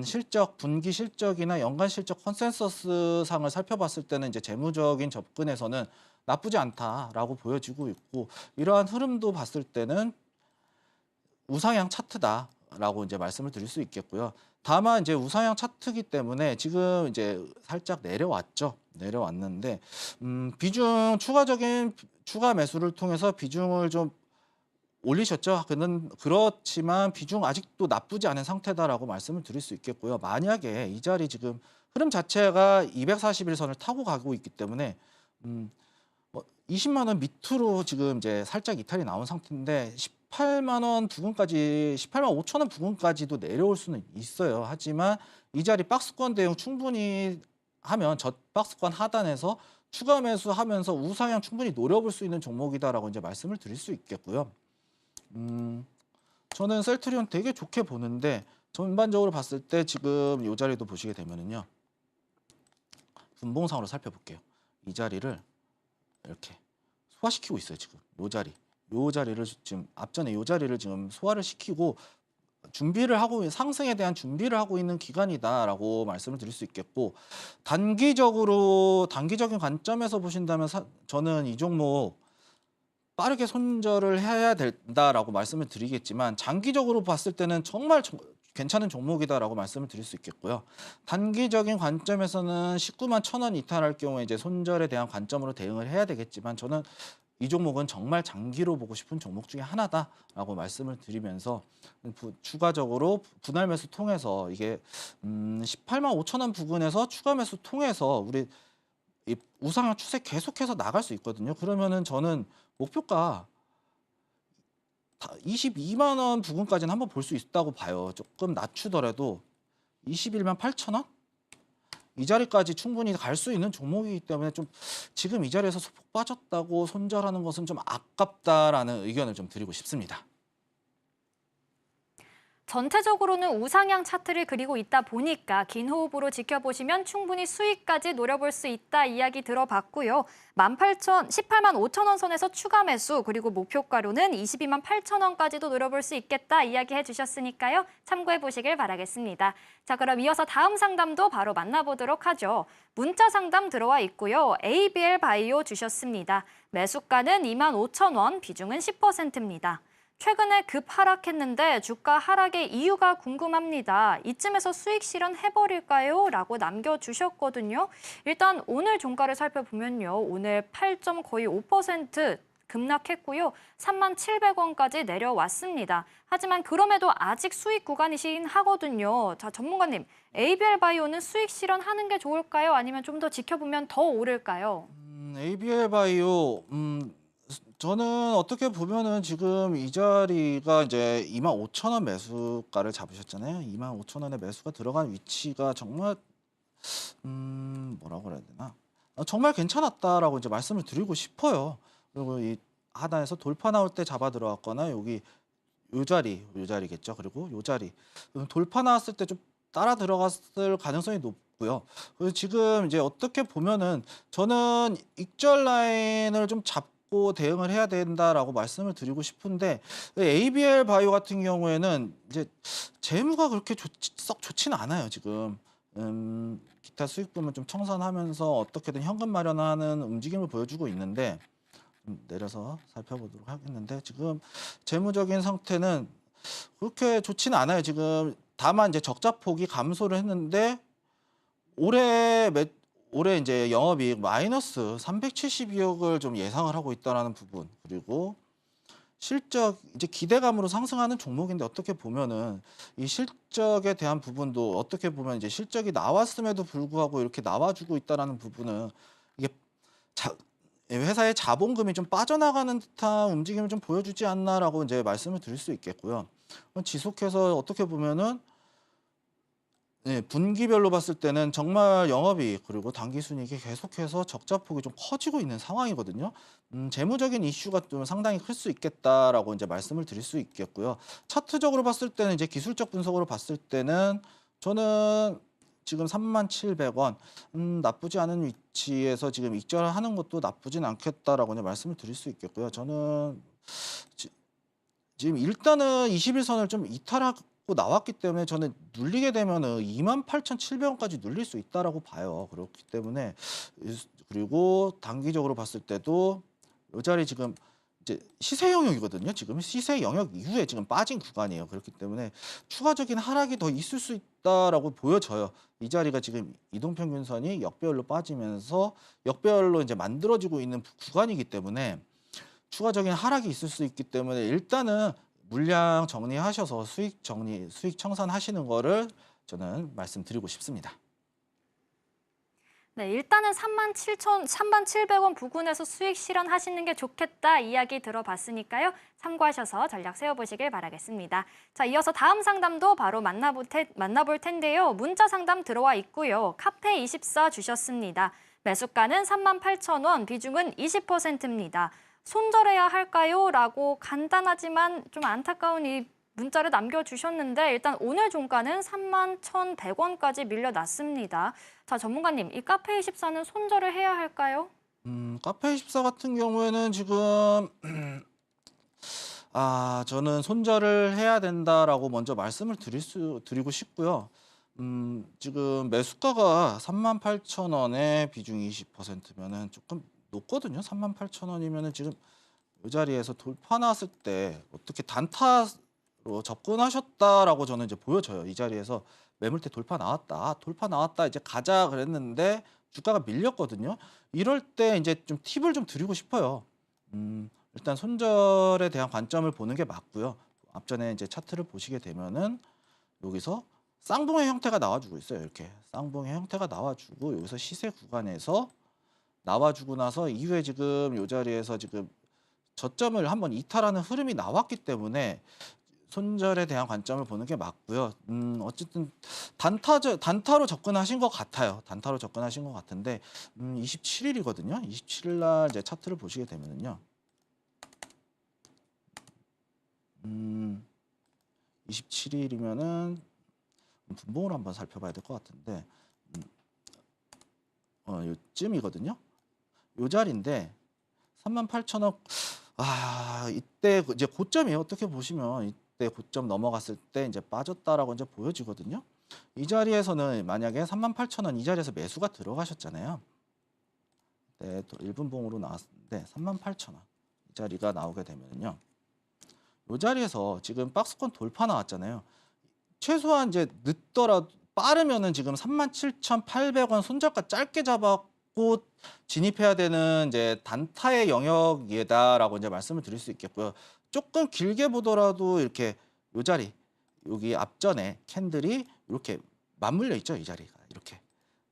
[SPEAKER 3] 실적, 분기 실적이나 연간 실적 컨센서스 상을 살펴봤을 때는 이제 재무적인 접근에서는 나쁘지 않다라고 보여지고 있고 이러한 흐름도 봤을 때는 우상향 차트다라고 이제 말씀을 드릴 수 있겠고요. 다만 이제 우상향 차트이기 때문에 지금 이제 살짝 내려왔죠. 내려왔는데 비중 추가적인 추가 매수를 통해서 비중을 좀 올리셨죠. 그렇지만 비중 아직도 나쁘지 않은 상태다라고 말씀을 드릴 수 있겠고요. 만약에 이 자리 지금 흐름 자체가 241선을 타고 가고 있기 때문에 20만 원 밑으로 지금 이제 살짝 이탈이 나온 상태인데 18만 원 부근까지 18만 5천 원 부근까지도 내려올 수는 있어요. 하지만 이 자리 박스권 대응 충분히 하면 저 박스권 하단에서 추가 매수하면서 우상향 충분히 노려볼 수 있는 종목이다라고 이제 말씀을 드릴 수 있겠고요. 저는 셀트리온 되게 좋게 보는데 전반적으로 봤을 때 지금 이 자리도 보시게 되면은요. 분봉상으로 살펴볼게요. 이 자리를 이렇게 소화시키고 있어요. 지금 요 자리를 지금 앞전에 요 자리를 지금 소화를 시키고 준비를 하고 상승에 대한 준비를 하고 있는 기간이다라고 말씀을 드릴 수 있겠고 단기적인 관점에서 보신다면 저는 이 종목 빠르게 손절을 해야 된다라고 말씀을 드리겠지만 장기적으로 봤을 때는 정말 괜찮은 종목이다라고 말씀을 드릴 수 있겠고요. 단기적인 관점에서는 19만 1,000원 이탈할 경우에 이제 손절에 대한 관점으로 대응을 해야 되겠지만 저는 이 종목은 정말 장기로 보고 싶은 종목 중에 하나다라고 말씀을 드리면서 추가적으로 분할 매수 통해서 이게 18만 5천 원 부근에서 추가 매수 통해서 우리 이 우상향 추세 계속해서 나갈 수 있거든요. 그러면은 저는 목표가 22만 원 부근까지는 한번 볼 수 있다고 봐요. 조금 낮추더라도 21만 8천 원? 이 자리까지 충분히 갈 수 있는 종목이기 때문에 좀 지금 이 자리에서 소폭 빠졌다고 손절하는 것은 좀 아깝다라는 의견을 좀 드리고 싶습니다.
[SPEAKER 2] 전체적으로는 우상향 차트를 그리고 있다 보니까 긴 호흡으로 지켜보시면 충분히 수익까지 노려볼 수 있다 이야기 들어봤고요. 18만 5천 원 선에서 추가 매수 그리고 목표가로는 22만 8천 원까지도 노려볼 수 있겠다 이야기해 주셨으니까요. 참고해 보시길 바라겠습니다. 자, 그럼 이어서 다음 상담도 바로 만나보도록 하죠. 문자 상담 들어와 있고요. ABL 바이오 주셨습니다. 매수가는 2만 5천 원, 비중은 10%입니다. 최근에 급 하락했는데 주가 하락의 이유가 궁금합니다. 이쯤에서 수익 실현해버릴까요? 라고 남겨주셨거든요. 일단 오늘 종가를 살펴보면요. 오늘 8점 거의 5% 급락했고요. 3만 700원까지 내려왔습니다. 하지만 그럼에도 아직 수익 구간이긴 하거든요. 자, 전문가님, ABL 바이오는 수익 실현하는 게 좋을까요? 아니면 좀 더 지켜보면 더 오를까요?
[SPEAKER 3] ABL 바이오, 저는 어떻게 보면은 지금 이 자리가 이제 2만 5천 원 매수가를 잡으셨잖아요. 2만 5천 원의 매수가 들어간 위치가 정말 뭐라고 그래야 되나? 정말 괜찮았다라고 이제 말씀을 드리고 싶어요. 그리고 이 하단에서 돌파 나올 때 잡아 들어갔거나 여기 요 자리겠죠. 그리고 요 자리 돌파 나왔을 때 좀 따라 들어갔을 가능성이 높고요. 그래서 지금 이제 어떻게 보면은 저는 익절 라인을 좀 잡고 대응을 해야 된다라고 말씀을 드리고 싶은데 ABL 바이오 같은 경우에는 이제 재무가 그렇게 썩 좋지는 않아요 지금. 기타 수익 부분 좀 청산하면서 어떻게든 현금 마련하는 움직임을 보여주고 있는데 좀 내려서 살펴보도록 하겠는데 지금 재무적인 상태는 그렇게 좋지는 않아요 지금. 다만 이제 적자 폭이 감소를 했는데 올해 이제 영업이익 마이너스 372억을 좀 예상을 하고 있다라는 부분, 그리고 실적 이제 기대감으로 상승하는 종목인데 어떻게 보면은 이 실적에 대한 부분도 어떻게 보면 이제 실적이 나왔음에도 불구하고 이렇게 나와주고 있다라는 부분은 이게 회사의 자본금이 좀 빠져나가는 듯한 움직임을 좀 보여주지 않나라고 이제 말씀을 드릴 수 있겠고요. 지속해서 어떻게 보면은 분기별로 봤을 때는 정말 영업이익 그리고 당기순이익이 계속해서 적자폭이 좀 커지고 있는 상황이거든요. 재무적인 이슈가 좀 상당히 클 수 있겠다라고 이제 말씀을 드릴 수 있겠고요. 차트적으로 봤을 때는 이제 기술적 분석으로 봤을 때는 저는 지금 37,700원 나쁘지 않은 위치에서 지금 익절을 하는 것도 나쁘진 않겠다라고 이제 말씀을 드릴 수 있겠고요. 저는 지금 일단은 21선을 좀 이탈하고 나왔기 때문에 저는 눌리게 되면은 28,700원까지 눌릴 수 있다라고 봐요. 그렇기 때문에 그리고 단기적으로 봤을 때도 이 자리 지금 이제 시세 영역이거든요. 지금 시세 영역 이후에 지금 빠진 구간이에요. 그렇기 때문에 추가적인 하락이 더 있을 수 있다라고 보여져요. 이 자리가 지금 이동평균선이 역배열로 빠지면서 역배열로 이제 만들어지고 있는 구간이기 때문에 추가적인 하락이 있을 수 있기 때문에 일단은 물량 정리하셔서 수익 청산하시는 거를 저는 말씀드리고 싶습니다.
[SPEAKER 2] 네, 일단은 37,700원 부근에서 수익 실현하시는 게 좋겠다 이야기 들어봤으니까요. 참고하셔서 전략 세워보시길 바라겠습니다. 자, 이어서 다음 상담도 바로 만나볼 텐데요. 문자 상담 들어와 있고요. 카페24 주셨습니다. 매수가는 38,000원, 비중은 20%입니다. 손절해야 할까요? 라고 간단하지만 좀 안타까운 이 문자를 남겨주셨는데 일단 오늘 종가는 31,100원까지 밀려났습니다. 자, 전문가님, 이 카페24는 손절을 해야 할까요?
[SPEAKER 3] 카페24 같은 경우에는 지금 저는 손절을 해야 된다라고 먼저 말씀을 드리고 싶고요. 지금 매수가가 38,000원에 비중이 20%면은 조금 높거든요. 38,000원이면은 지금 이 자리에서 돌파 나왔을 때 어떻게 단타로 접근하셨다라고 저는 이제 보여져요. 이 자리에서 매물대 돌파 나왔다 이제 가자 그랬는데 주가가 밀렸거든요. 이럴 때 이제 좀 팁을 좀 드리고 싶어요. 일단 손절에 대한 관점을 보는 게 맞고요. 앞전에 이제 차트를 보시게 되면은 여기서 쌍봉의 형태가 나와주고 있어요. 이렇게 쌍봉의 형태가 나와주고 여기서 시세 구간에서 나와주고 나서 이후에 지금 이 자리에서 지금 저점을 한번 이탈하는 흐름이 나왔기 때문에 손절에 대한 관점을 보는 게 맞고요. 어쨌든 단타로 접근하신 것 같아요. 단타로 접근하신 것 같은데 27일이거든요. 27일 날 이제 차트를 보시게 되면은요. 27일이면은 분봉을 한번 살펴봐야 될 것 같은데 요쯤이거든요. 요 자리인데 38,000원. 이때 이제 고점이에요. 어떻게 보시면 이때 고점 넘어갔을 때 이제 빠졌다라고 이제 보여지거든요. 이 자리에서는 만약에 38,000원 이 자리에서 매수가 들어가셨잖아요. 네, 또 1분봉으로 나왔는데 38,000원 이 자리가 나오게 되면요. 이 자리에서 지금 박스권 돌파 나왔잖아요. 최소한 이제 늦더라도 빠르면은 지금 37,800원 손절가 짧게 잡았고 진입해야 되는 이제 단타의 영역이다라고 이제 말씀을 드릴 수 있겠고요. 조금 길게 보더라도 이렇게 이 자리 여기 앞전에 캔들이 이렇게 맞물려 있죠. 이 자리가 이렇게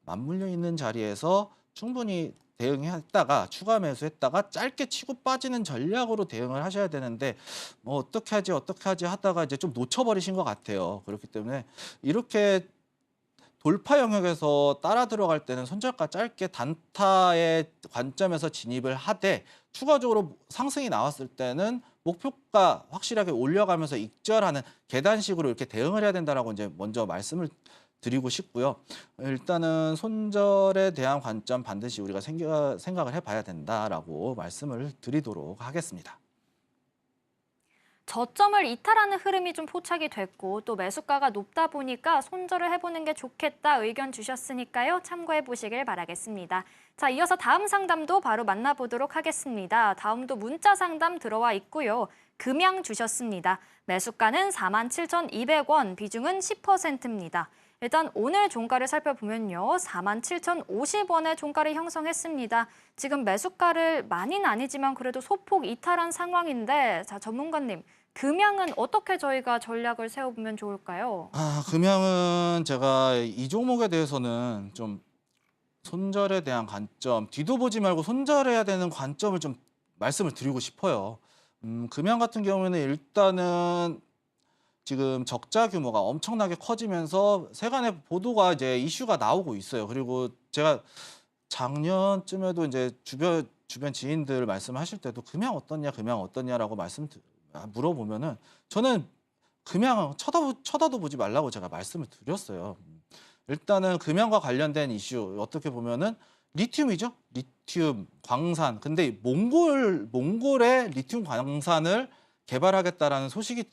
[SPEAKER 3] 맞물려 있는 자리에서 충분히 대응했다가 추가 매수했다가 짧게 치고 빠지는 전략으로 대응을 하셔야 되는데 뭐 어떻게 하지 하다가 이제 좀 놓쳐버리신 것 같아요. 그렇기 때문에 이렇게 돌파 영역에서 따라 들어갈 때는 손절가 짧게 단타의 관점에서 진입을 하되 추가적으로 상승이 나왔을 때는 목표가 확실하게 올려가면서 익절하는 계단식으로 이렇게 대응을 해야 된다라고 이제 먼저 말씀을 드리고 싶고요. 일단은 손절에 대한 관점 반드시 우리가 생각을 해봐야 된다라고 말씀을 드리도록 하겠습니다.
[SPEAKER 2] 저점을 이탈하는 흐름이 좀 포착이 됐고 또 매수가가 높다 보니까 손절을 해보는 게 좋겠다 의견 주셨으니까요. 참고해 보시길 바라겠습니다. 자, 이어서 다음 상담도 바로 만나보도록 하겠습니다. 다음도 문자 상담 들어와 있고요. 금양 주셨습니다. 매수가는 47,200원, 비중은 10%입니다. 일단 오늘 종가를 살펴보면요. 47,050원의 종가를 형성했습니다. 지금 매수가를 많이는 아니지만 그래도 소폭 이탈한 상황인데 자, 전문가님. 금양은 어떻게 저희가 전략을 세워보면 좋을까요?
[SPEAKER 3] 금양은 제가 이 종목에 대해서는 좀 손절에 대한 관점, 뒤도 보지 말고 손절해야 되는 관점을 좀 말씀을 드리고 싶어요. 금양 같은 경우에는 일단은 지금 적자 규모가 엄청나게 커지면서 세간의 보도가 이제 이슈가 나오고 있어요. 그리고 제가 작년쯤에도 이제 주변 지인들 말씀하실 때도 금양 어떻냐라고 물어보면은 저는 금양 쳐다도 보지 말라고 제가 말씀을 드렸어요. 일단은 금양과 관련된 이슈 어떻게 보면은 리튬이죠. 리튬 광산. 근데 몽골의 리튬 광산을 개발하겠다라는 소식이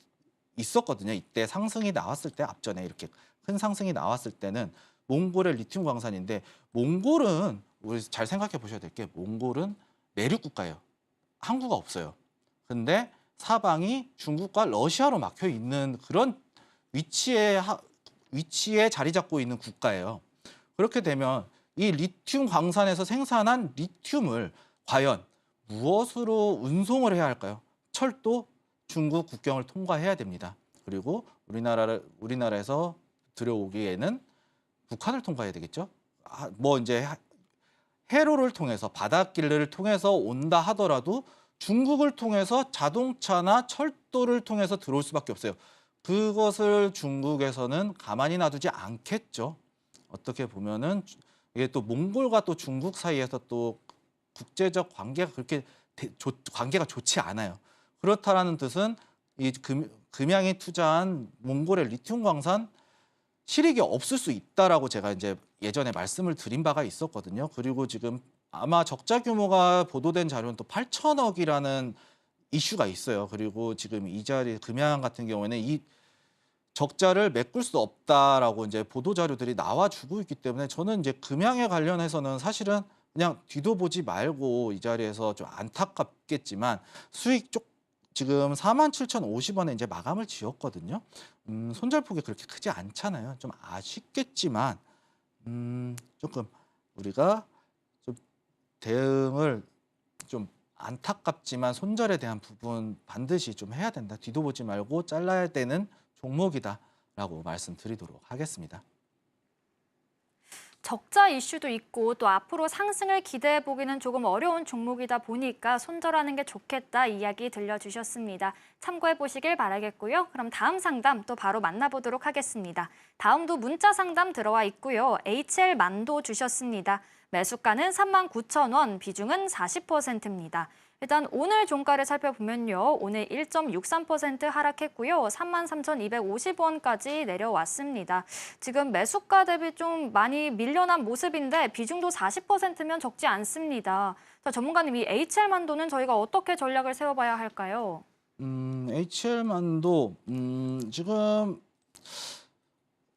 [SPEAKER 3] 있었거든요. 이때 상승이 나왔을 때 앞전에 이렇게 큰 상승이 나왔을 때는 몽골의 리튬 광산인데 몽골은 우리 잘 생각해 보셔야 될 게 몽골은 내륙 국가예요. 항구가 없어요. 근데 사방이 중국과 러시아로 막혀 있는 그런 위치에 자리 잡고 있는 국가예요. 그렇게 되면 이 리튬 광산에서 생산한 리튬을 과연 무엇으로 운송을 해야 할까요? 철도, 중국 국경을 통과해야 됩니다. 그리고 우리나라에서 들여오기에는 북한을 통과해야 되겠죠. 뭐 이제 해로를 통해서 바닷길을 통해서 온다 하더라도 중국을 통해서 자동차나 철도를 통해서 들어올 수밖에 없어요. 그것을 중국에서는 가만히 놔두지 않겠죠. 어떻게 보면은 이게 또 몽골과 또 중국 사이에서 또 국제적 관계가 그렇게 관계가 좋지 않아요. 그렇다라는 뜻은 이 금양이 투자한 몽골의 리튬 광산 실익이 없을 수 있다라고 제가 이제 예전에 말씀을 드린 바가 있었거든요. 그리고 지금 아마 적자 규모가 보도된 자료는 또 8천억이라는 이슈가 있어요. 그리고 지금 이 자리 금양 같은 경우에는 이 적자를 메꿀 수 없다라고 이제 보도 자료들이 나와주고 있기 때문에 저는 이제 금양에 관련해서는 사실은 그냥 뒤도 보지 말고 이 자리에서 좀 안타깝겠지만 수익 쪽 지금 47,050원에 이제 마감을 지었거든요. 손절폭이 그렇게 크지 않잖아요. 좀 아쉽겠지만 조금 우리가 좀 대응을 좀 안타깝지만 손절에 대한 부분 반드시 좀 해야 된다. 뒤도 보지 말고 잘라야 되는 종목이다라고 말씀드리도록 하겠습니다.
[SPEAKER 2] 적자 이슈도 있고 또 앞으로 상승을 기대해 보기는 조금 어려운 종목이다 보니까 손절하는 게 좋겠다 이야기 들려주셨습니다. 참고해 보시길 바라겠고요. 그럼 다음 상담 또 바로 만나보도록 하겠습니다. 다음도 문자 상담 들어와 있고요. HL만도 주셨습니다. 매수가는 39,000원, 비중은 40%입니다. 일단 오늘 종가를 살펴보면요. 오늘 1.63% 하락했고요. 33,250원까지 내려왔습니다. 지금 매수가 대비 좀 많이 밀려난 모습인데 비중도 40%면 적지 않습니다. 자, 전문가님, 이 HL만도는 저희가 어떻게 전략을 세워봐야 할까요?
[SPEAKER 3] HL만도 지금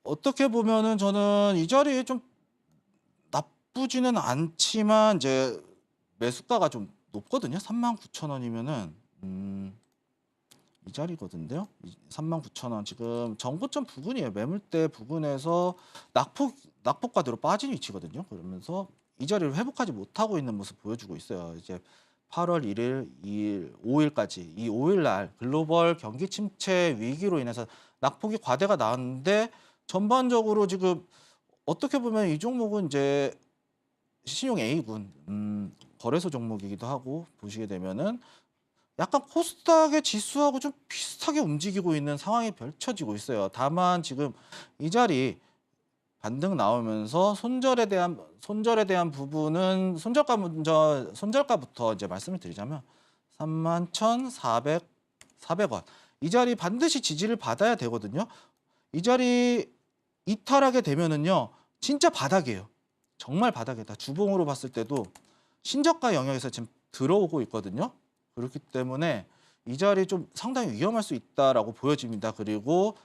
[SPEAKER 3] 어떻게 보면은 저는 이 자리에 좀 나쁘지는 않지만 이제 매수가가 좀 높거든요. 39,000원이면은 이 자리거든요. 39,000원 지금 정고점 부근이에요. 매물대 부근에서 낙폭과대로 빠진 위치거든요. 그러면서 이 자리를 회복하지 못하고 있는 모습 보여주고 있어요. 이제 8월 1일, 2일, 5일까지 이 5일 날 글로벌 경기 침체 위기로 인해서 낙폭이 과대가 나왔는데 전반적으로 지금 어떻게 보면 이 종목은 이제 신용 A군 거래소 종목이기도 하고 보시게 되면은 약간 코스닥의 지수하고 좀 비슷하게 움직이고 있는 상황이 펼쳐지고 있어요. 다만 지금 이 자리 반등 나오면서 손절에 대한 부분은 손절가부터 이제 말씀을 드리자면 31,400원. 이 자리 반드시 지지를 받아야 되거든요. 이 자리 이탈하게 되면은요. 진짜 바닥이에요. 정말 바닥이다. 주봉으로 봤을 때도 신저가 영역에서 지금 들어오고 있거든요. 그렇기 때문에 이 자리 좀 상당히 위험할 수 있다라고 보여집니다. 그리고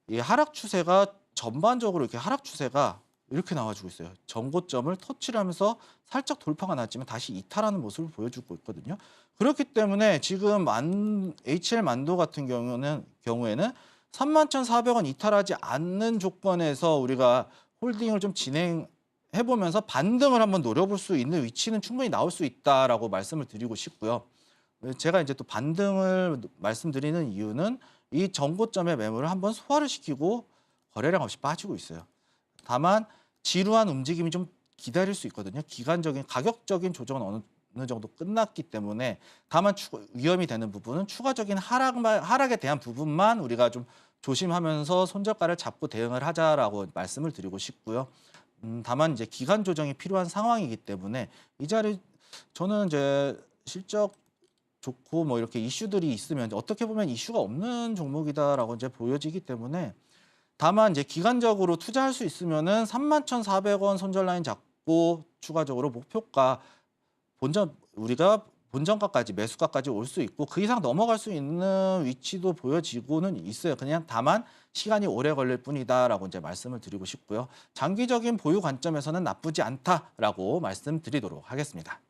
[SPEAKER 3] 이 하락 추세가 전반적으로 이렇게 하락 추세가 이렇게 나와주고 있어요. 전고점을 터치를 하면서 살짝 돌파가 났지만 다시 이탈하는 모습을 보여주고 있거든요. 그렇기 때문에 지금 HL 만도 같은 경우에는 31,400원 이탈하지 않는 조건에서 우리가 홀딩을 좀 진행해보면서 반등을 한번 노려볼 수 있는 위치는 충분히 나올 수 있다라고 말씀을 드리고 싶고요. 제가 이제 또 반등을 말씀드리는 이유는 이 전고점의 매물을 한번 소화를 시키고 거래량 없이 빠지고 있어요. 다만 지루한 움직임이 좀 기다릴 수 있거든요. 기간적인 가격적인 조정은 어느 정도 끝났기 때문에 다만 위험이 되는 부분은 추가적인 하락에 대한 부분만 우리가 좀 조심하면서 손절가를 잡고 대응을 하자라고 말씀을 드리고 싶고요. 다만 이제 기간 조정이 필요한 상황이기 때문에 이 자리 저는 이제 실적 좋고 뭐 이렇게 이슈들이 있으면 어떻게 보면 이슈가 없는 종목이다라고 이제 보여지기 때문에 다만 이제 기간적으로 투자할 수 있으면은 31,400원 손절 라인 잡고 추가적으로 목표가 우리가 본전가까지 매수가까지 올 수 있고 그 이상 넘어갈 수 있는 위치도 보여지고는 있어요. 그냥 다만 시간이 오래 걸릴 뿐이다라고 이제 말씀을 드리고 싶고요. 장기적인 보유 관점에서는 나쁘지 않다라고 말씀드리도록 하겠습니다.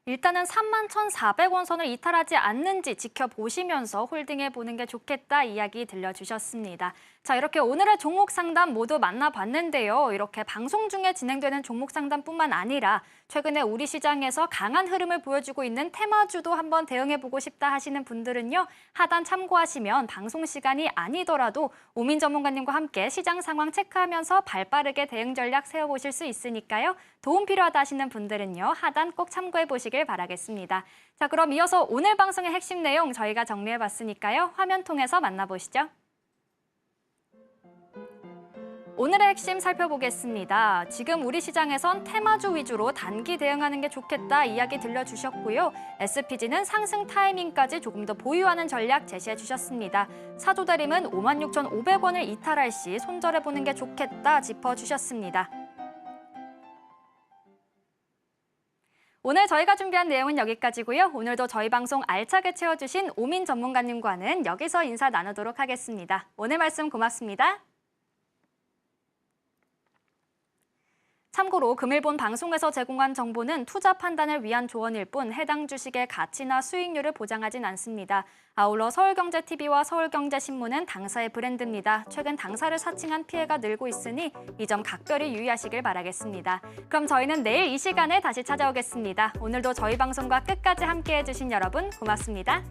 [SPEAKER 2] 일단은 31,400원 선을 이탈하지 않는지 지켜보시면서 홀딩해 보는 게 좋겠다 이야기 들려주셨습니다. 자, 이렇게 오늘의 종목 상담 모두 만나봤는데요. 이렇게 방송 중에 진행되는 종목 상담뿐만 아니라 최근에 우리 시장에서 강한 흐름을 보여주고 있는 테마주도 한번 대응해보고 싶다 하시는 분들은요. 하단 참고하시면 방송 시간이 아니더라도 오민 전문가님과 함께 시장 상황 체크하면서 발빠르게 대응 전략 세워보실 수 있으니까요. 도움 필요하다 하시는 분들은요. 하단 꼭 참고해보시길 바라겠습니다. 자, 그럼 이어서 오늘 방송의 핵심 내용 저희가 정리해봤으니까요. 화면 통해서 만나보시죠. 오늘의 핵심 살펴보겠습니다. 지금 우리 시장에선 테마주 위주로 단기 대응하는 게 좋겠다 이야기 들려주셨고요. SPG는 상승 타이밍까지 조금 더 보유하는 전략 제시해 주셨습니다. 사조대림은 56,500원을 이탈할 시 손절해보는 게 좋겠다 짚어주셨습니다. 오늘 저희가 준비한 내용은 여기까지고요. 오늘도 저희 방송 알차게 채워주신 오민 전문가님과는 여기서 인사 나누도록 하겠습니다. 오늘 말씀 고맙습니다. 참고로 금일본 방송에서 제공한 정보는 투자 판단을 위한 조언일 뿐 해당 주식의 가치나 수익률을 보장하진 않습니다. 아울러 서울경제TV와 서울경제신문은 당사의 브랜드입니다. 최근 당사를 사칭한 피해가 늘고 있으니 이 점 각별히 유의하시길 바라겠습니다. 그럼 저희는 내일 이 시간에 다시 찾아오겠습니다. 오늘도 저희 방송과 끝까지 함께해 주신 여러분 고맙습니다.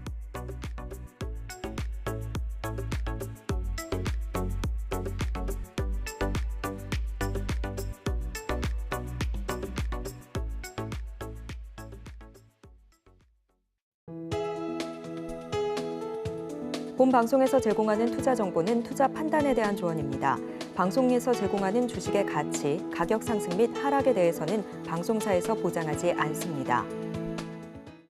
[SPEAKER 1] 본 방송에서 제공하는 투자 정보는 투자 판단에 대한 조언입니다. 방송에서 제공하는 주식의 가치, 가격 상승 및 하락에 대해서는 방송사에서 보장하지 않습니다.